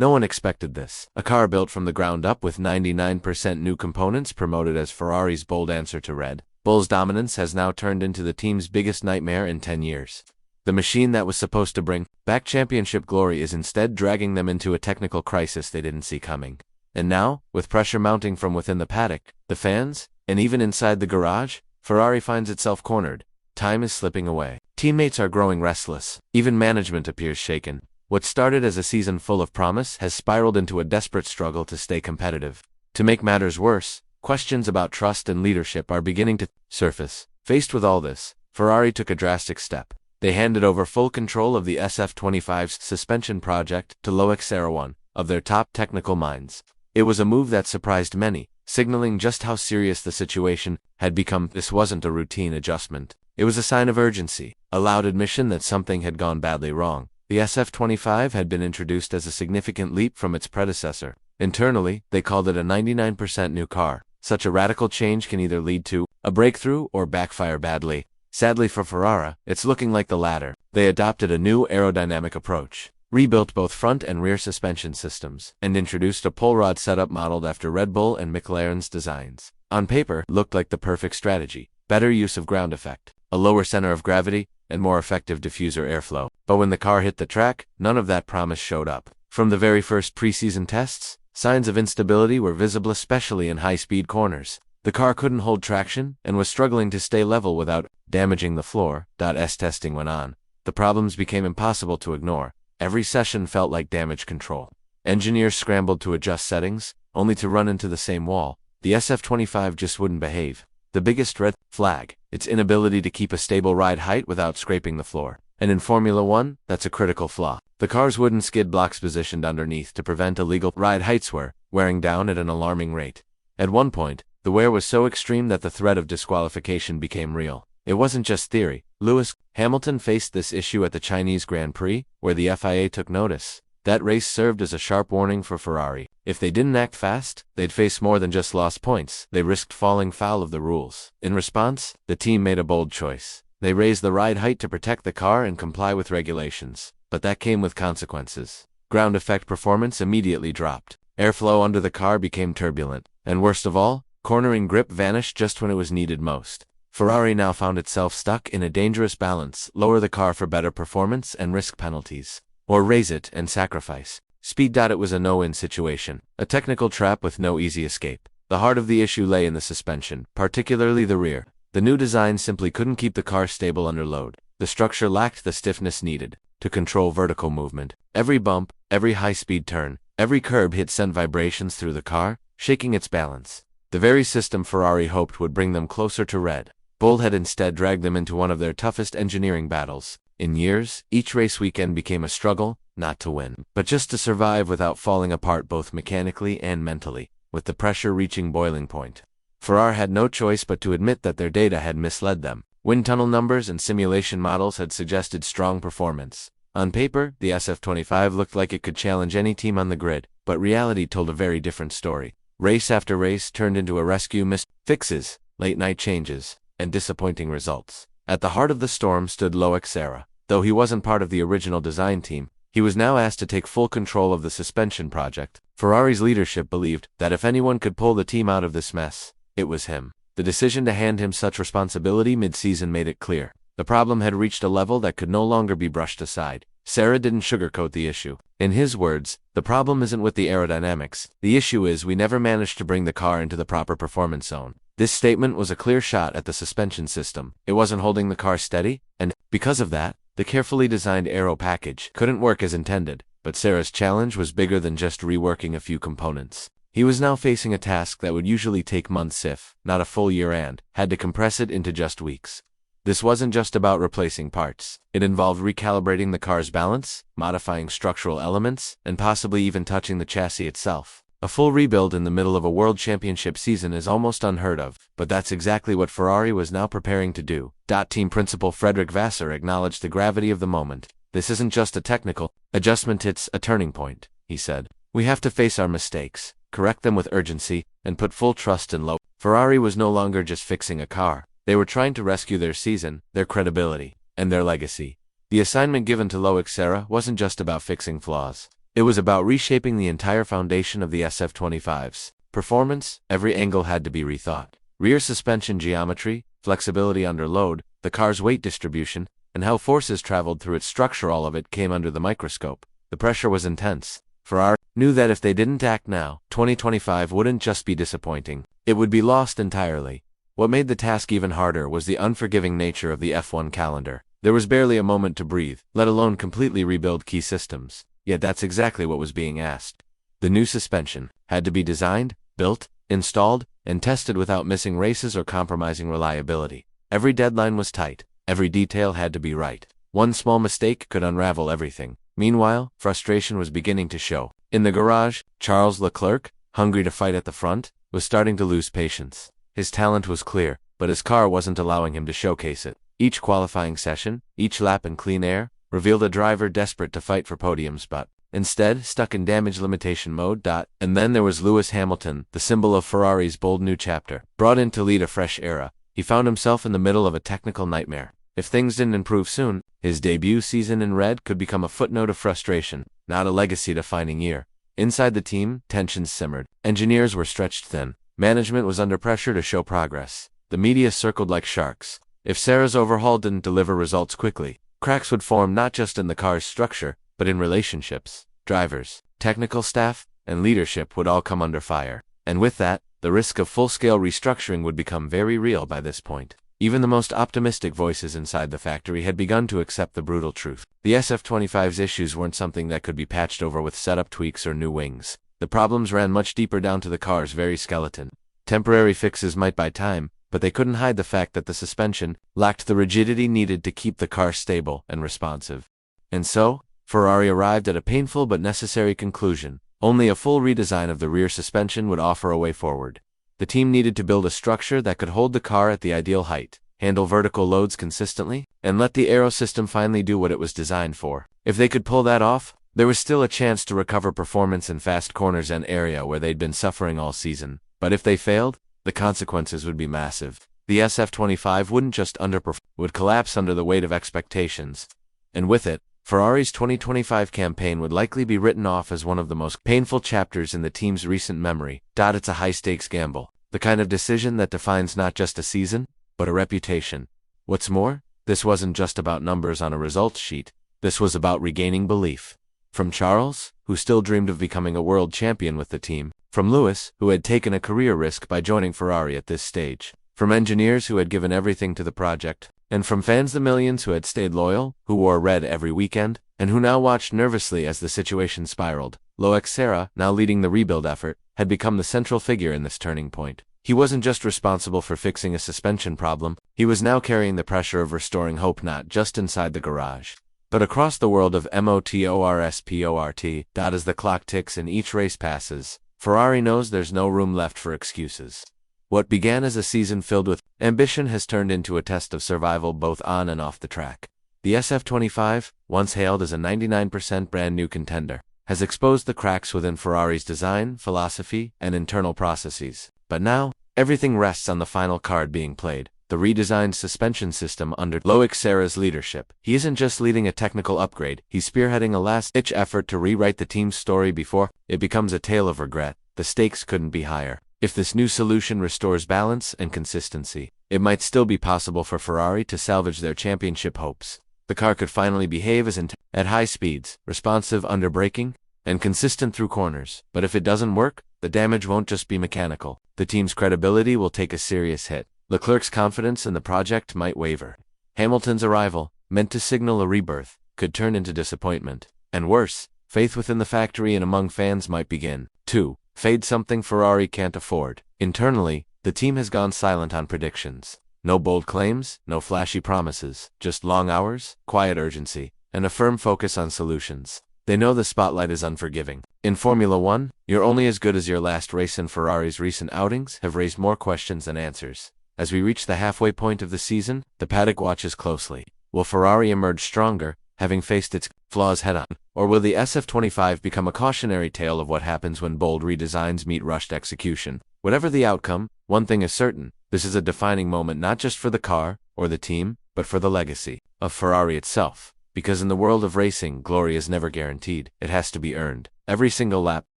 No one expected this. A car built from the ground up with 99% new components promoted as Ferrari's bold answer to Red Bull's dominance has now turned into the team's biggest nightmare in 10 years. The machine that was supposed to bring back championship glory is instead dragging them into a technical crisis they didn't see coming. And now, with pressure mounting from within the paddock, the fans, and even inside the garage, Ferrari finds itself cornered. Time is slipping away. Teammates are growing restless. Even management appears shaken. What started as a season full of promise has spiraled into a desperate struggle to stay competitive. To make matters worse, questions about trust and leadership are beginning to surface. Faced with all this, Ferrari took a drastic step. They handed over full control of the SF-25's suspension project to Loc Serra, one of their top technical minds. It was a move that surprised many, signaling just how serious the situation had become. This wasn't a routine adjustment. It was a sign of urgency, a loud admission that something had gone badly wrong. The SF-25 had been introduced as a significant leap from its predecessor. Internally, they called it a 99% new car. Such a radical change can either lead to a breakthrough or backfire badly. Sadly for Ferrari, it's looking like the latter. They adopted a new aerodynamic approach, rebuilt both front and rear suspension systems, and introduced a pull rod setup modeled after Red Bull and McLaren's designs. On paper, it looked like the perfect strategy. Better use of ground effect, a lower center of gravity, and more effective diffuser airflow. But when the car hit the track, none of that promise showed up. From the very first preseason tests, signs of instability were visible, especially in high-speed corners. The car couldn't hold traction and was struggling to stay level without damaging the floor. As testing went on, the problems became impossible to ignore. Every session felt like damage control. Engineers scrambled to adjust settings, only to run into the same wall. The SF-25 just wouldn't behave. The biggest red flag, its inability to keep a stable ride height without scraping the floor. And in Formula 1, that's a critical flaw. The car's wooden skid blocks positioned underneath to prevent illegal ride heights were wearing down at an alarming rate. At one point, the wear was so extreme that the threat of disqualification became real. It wasn't just theory. Lewis Hamilton faced this issue at the Chinese Grand Prix, where the FIA took notice. That race served as a sharp warning for Ferrari. If they didn't act fast, they'd face more than just lost points. They risked falling foul of the rules. In response, the team made a bold choice. They raised the ride height to protect the car and comply with regulations. But that came with consequences. Ground effect performance immediately dropped. Airflow under the car became turbulent. And worst of all, cornering grip vanished just when it was needed most. Ferrari now found itself stuck in a dangerous balance: lower the car for better performance and risk penalties, or raise it and sacrifice speed. It was a no-win situation, a technical trap with no easy escape. The heart of the issue lay in the suspension, particularly the rear. The new design simply couldn't keep the car stable under load. The structure lacked the stiffness needed to control vertical movement. Every bump, every high-speed turn, every curb hit sent vibrations through the car, shaking its balance. The very system Ferrari hoped would bring them closer to Red Bull had instead dragged them into one of their toughest engineering battles in years. Each race weekend became a struggle, not to win, but just to survive without falling apart both mechanically and mentally. With the pressure reaching boiling point, Ferrari had no choice but to admit that their data had misled them. Wind tunnel numbers and simulation models had suggested strong performance. On paper, the SF-25 looked like it could challenge any team on the grid, but reality told a very different story. Race after race turned into a rescue mission. Fixes, late-night changes, and disappointing results. At the heart of the storm stood Loc Serra. Though he wasn't part of the original design team, he was now asked to take full control of the suspension project. Ferrari's leadership believed that if anyone could pull the team out of this mess, it was him. The decision to hand him such responsibility mid-season made it clear. The problem had reached a level that could no longer be brushed aside. Serra didn't sugarcoat the issue. In his words, "The problem isn't with the aerodynamics. The issue is we never managed to bring the car into the proper performance zone." This statement was a clear shot at the suspension system. It wasn't holding the car steady, and, because of that, the carefully designed aero package couldn't work as intended. But Serra's challenge was bigger than just reworking a few components. He was now facing a task that would usually take months if not a full year, and had to compress it into just weeks. This wasn't just about replacing parts. It involved recalibrating the car's balance, modifying structural elements, and possibly even touching the chassis itself. A full rebuild in the middle of a World Championship season is almost unheard of, but that's exactly what Ferrari was now preparing to do. Team principal Vasseur acknowledged the gravity of the moment. "This isn't just a technical adjustment, it's a turning point," he said. "We have to face our mistakes, correct them with urgency, and put full trust in Loc." Ferrari was no longer just fixing a car. They were trying to rescue their season, their credibility, and their legacy. The assignment given to Loc Serra wasn't just about fixing flaws. It was about reshaping the entire foundation of the SF-25's performance. Every angle had to be rethought. Rear suspension geometry, flexibility under load, the car's weight distribution, and how forces traveled through its structure, all of it came under the microscope. The pressure was intense. Ferrari knew that if they didn't act now, 2025 wouldn't just be disappointing, it would be lost entirely. What made the task even harder was the unforgiving nature of the F1 calendar. There was barely a moment to breathe, let alone completely rebuild key systems. Yet that's exactly what was being asked. The new suspension had to be designed, built, installed, and tested without missing races or compromising reliability. Every deadline was tight. Every detail had to be right. One small mistake could unravel everything. Meanwhile, frustration was beginning to show. In the garage, Charles Leclerc, hungry to fight at the front, was starting to lose patience. His talent was clear, but his car wasn't allowing him to showcase it. Each qualifying session, each lap in clean air, revealed a driver desperate to fight for podiums but, instead, stuck in damage limitation mode. And then there was Lewis Hamilton, the symbol of Ferrari's bold new chapter. Brought in to lead a fresh era, he found himself in the middle of a technical nightmare. If things didn't improve soon, his debut season in red could become a footnote of frustration, not a legacy-defining year. Inside the team, tensions simmered. Engineers were stretched thin. Management was under pressure to show progress. The media circled like sharks. If Serra's overhaul didn't deliver results quickly, cracks would form not just in the car's structure, but in relationships. Drivers, technical staff, and leadership would all come under fire. And with that, the risk of full-scale restructuring would become very real by this point. Even the most optimistic voices inside the factory had begun to accept the brutal truth. The SF-25's issues weren't something that could be patched over with setup tweaks or new wings. The problems ran much deeper down to the car's very skeleton. Temporary fixes might buy time, but they couldn't hide the fact that the suspension lacked the rigidity needed to keep the car stable and responsive. And so, Ferrari arrived at a painful but necessary conclusion. Only a full redesign of the rear suspension would offer a way forward. The team needed to build a structure that could hold the car at the ideal height, handle vertical loads consistently, and let the aero system finally do what it was designed for. If they could pull that off, there was still a chance to recover performance in fast corners and area where they'd been suffering all season. But if they failed, the consequences would be massive. The SF-25 wouldn't just underperform, would collapse under the weight of expectations. And with it, Ferrari's 2025 campaign would likely be written off as one of the most painful chapters in the team's recent memory. It's a high-stakes gamble, the kind of decision that defines not just a season, but a reputation. What's more, this wasn't just about numbers on a results sheet, this was about regaining belief. From Charles, who still dreamed of becoming a world champion with the team, from Lewis, who had taken a career risk by joining Ferrari at this stage, from engineers who had given everything to the project, and from fans the millions who had stayed loyal, who wore red every weekend, and who now watched nervously as the situation spiraled. Loc Serra, now leading the rebuild effort, had become the central figure in this turning point. He wasn't just responsible for fixing a suspension problem, he was now carrying the pressure of restoring hope not just inside the garage, but across the world of motorsport. As the clock ticks and each race passes, Ferrari knows there's no room left for excuses. What began as a season filled with ambition has turned into a test of survival both on and off the track. The SF-25, once hailed as a 99% brand new contender, has exposed the cracks within Ferrari's design, philosophy, and internal processes. But now, everything rests on the final card being played, the redesigned suspension system under Loc Serra's leadership. He isn't just leading a technical upgrade, he's spearheading a last-ditch effort to rewrite the team's story before it becomes a tale of regret. The stakes couldn't be higher. If this new solution restores balance and consistency, it might still be possible for Ferrari to salvage their championship hopes. The car could finally behave as intended at high speeds, responsive under braking, and consistent through corners. But if it doesn't work, the damage won't just be mechanical. The team's credibility will take a serious hit. Leclerc's confidence in the project might waver. Hamilton's arrival, meant to signal a rebirth, could turn into disappointment. And worse, faith within the factory and among fans might begin to fade, something Ferrari can't afford. Internally, the team has gone silent on predictions. No bold claims, no flashy promises, just long hours, quiet urgency, and a firm focus on solutions. They know the spotlight is unforgiving. In Formula One, you're only as good as your last race, and Ferrari's recent outings have raised more questions than answers. As we reach the halfway point of the season, the paddock watches closely. Will Ferrari emerge stronger, having faced its flaws head-on, or will the SF-25 become a cautionary tale of what happens when bold redesigns meet rushed execution? Whatever the outcome, one thing is certain: this is a defining moment not just for the car or the team, but for the legacy of Ferrari itself. Because in the world of racing, glory is never guaranteed, it has to be earned. Every single lap,